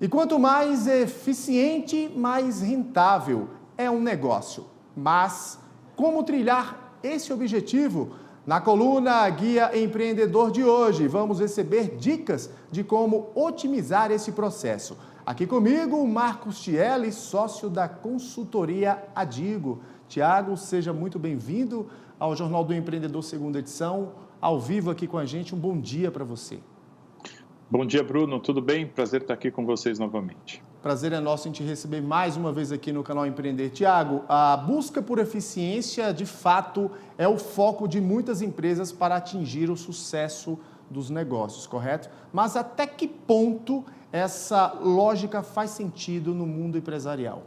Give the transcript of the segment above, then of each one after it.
E quanto mais eficiente, mais rentável é um negócio. Mas como trilhar esse objetivo? Na coluna Guia Empreendedor de hoje, vamos receber dicas de como otimizar esse processo. Aqui comigo, o Marcos Tielli, sócio da consultoria Adigo. Tiago, seja muito bem-vindo ao Jornal do Empreendedor, segunda edição, ao vivo aqui com a gente. Um bom dia para você. Bom dia, Bruno. Tudo bem? Prazer estar aqui com vocês novamente. Prazer é nosso em te receber mais uma vez aqui no canal Empreender. Tiago, a busca por eficiência, de fato, é o foco de muitas empresas para atingir o sucesso dos negócios, correto? Mas até que ponto essa lógica faz sentido no mundo empresarial?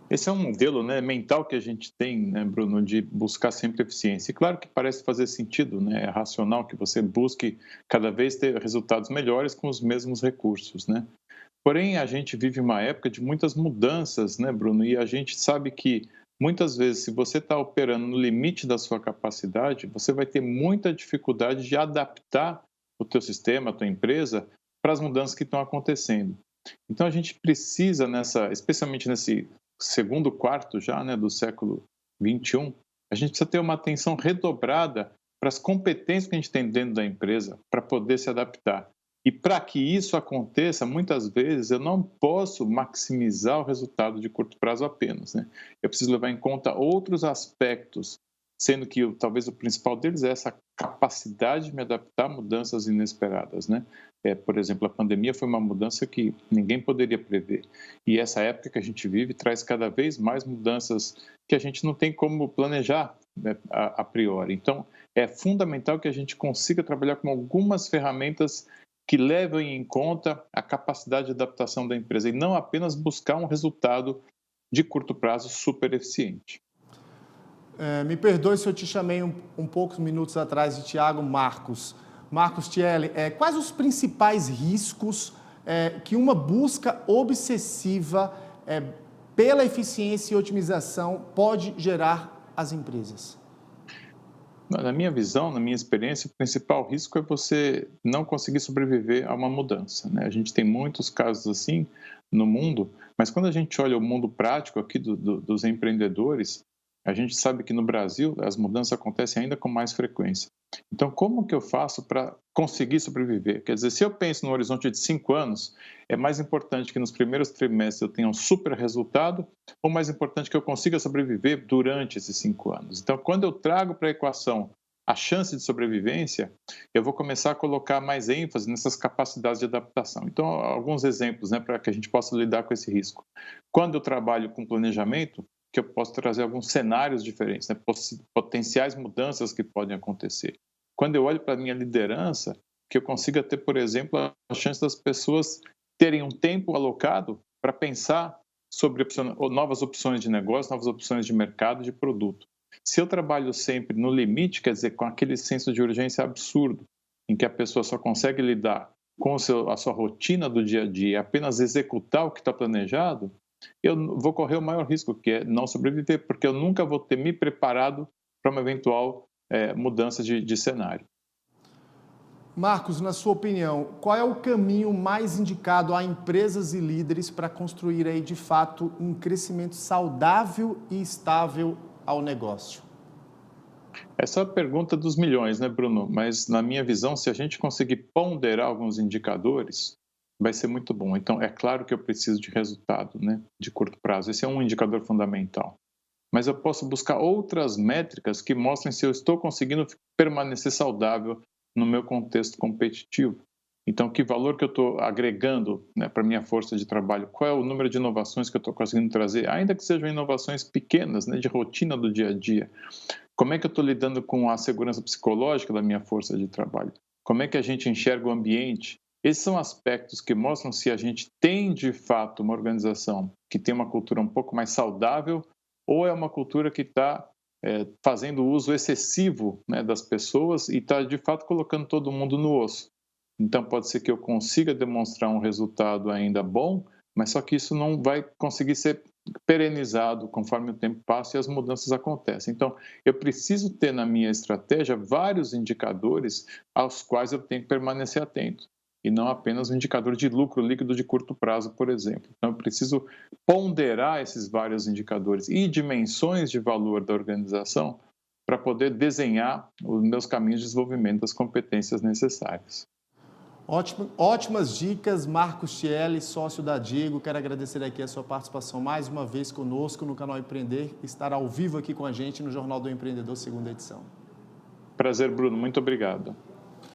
Esse é um modelo, mental que a gente tem, Bruno, de buscar sempre eficiência. E claro que parece fazer sentido, é racional que você busque cada vez ter resultados melhores com os mesmos recursos, Porém, a gente vive uma época de muitas mudanças, Bruno? E a gente sabe que muitas vezes, se você está operando no limite da sua capacidade, você vai ter muita dificuldade de adaptar o teu sistema, a tua empresa, para as mudanças que estão acontecendo. Então, a gente precisa, especialmente nesse segundo quarto já, do século XXI, a gente precisa ter uma atenção redobrada para as competências que a gente tem dentro da empresa para poder se adaptar. E para que isso aconteça, muitas vezes eu não posso maximizar o resultado de curto prazo apenas, Eu preciso levar em conta outros aspectos, sendo que talvez o principal deles é essa capacidade de me adaptar a mudanças inesperadas, Por exemplo, a pandemia foi uma mudança que ninguém poderia prever. E essa época que a gente vive traz cada vez mais mudanças que a gente não tem como planejar, a priori. Então, é fundamental que a gente consiga trabalhar com algumas ferramentas que levem em conta a capacidade de adaptação da empresa e não apenas buscar um resultado de curto prazo super eficiente. Me perdoe se eu te chamei um poucos minutos atrás de Tiago Marcos. Marcos Tielli, quais os principais riscos que uma busca obsessiva pela eficiência e otimização pode gerar às empresas? Na minha visão, na minha experiência, o principal risco é você não conseguir sobreviver a uma mudança, A gente tem muitos casos assim no mundo, mas quando a gente olha o mundo prático aqui dos empreendedores, a gente sabe que no Brasil as mudanças acontecem ainda com mais frequência. Então, como que eu faço para conseguir sobreviver? Quer dizer, se eu penso no horizonte de 5 anos, é mais importante que nos primeiros trimestres eu tenha um super resultado ou mais importante que eu consiga sobreviver durante esses 5 anos? Então, quando eu trago para a equação a chance de sobrevivência, eu vou começar a colocar mais ênfase nessas capacidades de adaptação. Então, alguns exemplos, para que a gente possa lidar com esse risco. Quando eu trabalho com planejamento, que eu posso trazer alguns cenários diferentes, potenciais mudanças que podem acontecer. Quando eu olho para a minha liderança, que eu consiga ter, por exemplo, a chance das pessoas terem um tempo alocado para pensar sobre novas opções de negócio, novas opções de mercado, de produto. Se eu trabalho sempre no limite, quer dizer, com aquele senso de urgência absurdo, em que a pessoa só consegue lidar com a sua rotina do dia a dia, apenas executar o que está planejado, eu vou correr o maior risco, que é não sobreviver, porque eu nunca vou ter me preparado para uma eventual mudança de cenário. Marcos, na sua opinião, qual é o caminho mais indicado a empresas e líderes para construir aí, de fato, um crescimento saudável e estável ao negócio? Essa é a pergunta dos milhões, Bruno? Mas, na minha visão, se a gente conseguir ponderar alguns indicadores, vai ser muito bom. Então, é claro que eu preciso de resultado, de curto prazo. Esse é um indicador fundamental. Mas eu posso buscar outras métricas que mostrem se eu estou conseguindo permanecer saudável no meu contexto competitivo. Então, que valor que eu estou agregando para a minha força de trabalho? Qual é o número de inovações que eu estou conseguindo trazer? Ainda que sejam inovações pequenas, de rotina do dia a dia. Como é que eu estou lidando com a segurança psicológica da minha força de trabalho? Como é que a gente enxerga o ambiente? Esses são aspectos que mostram se a gente tem, de fato, uma organização que tem uma cultura um pouco mais saudável ou é uma cultura que está fazendo uso excessivo das pessoas e está, de fato, colocando todo mundo no osso. Então, pode ser que eu consiga demonstrar um resultado ainda bom, mas só que isso não vai conseguir ser perenizado conforme o tempo passa e as mudanças acontecem. Então, eu preciso ter na minha estratégia vários indicadores aos quais eu tenho que permanecer atento. e não apenas um indicador de lucro líquido de curto prazo, por exemplo. Então, eu preciso ponderar esses vários indicadores e dimensões de valor da organização para poder desenhar os meus caminhos de desenvolvimento das competências necessárias. Ótimas dicas, Marcos Chieli, sócio da Digo. Quero agradecer aqui a sua participação mais uma vez conosco no canal Empreender, estar ao vivo aqui com a gente no Jornal do Empreendedor, segunda edição. Prazer, Bruno. Muito obrigado.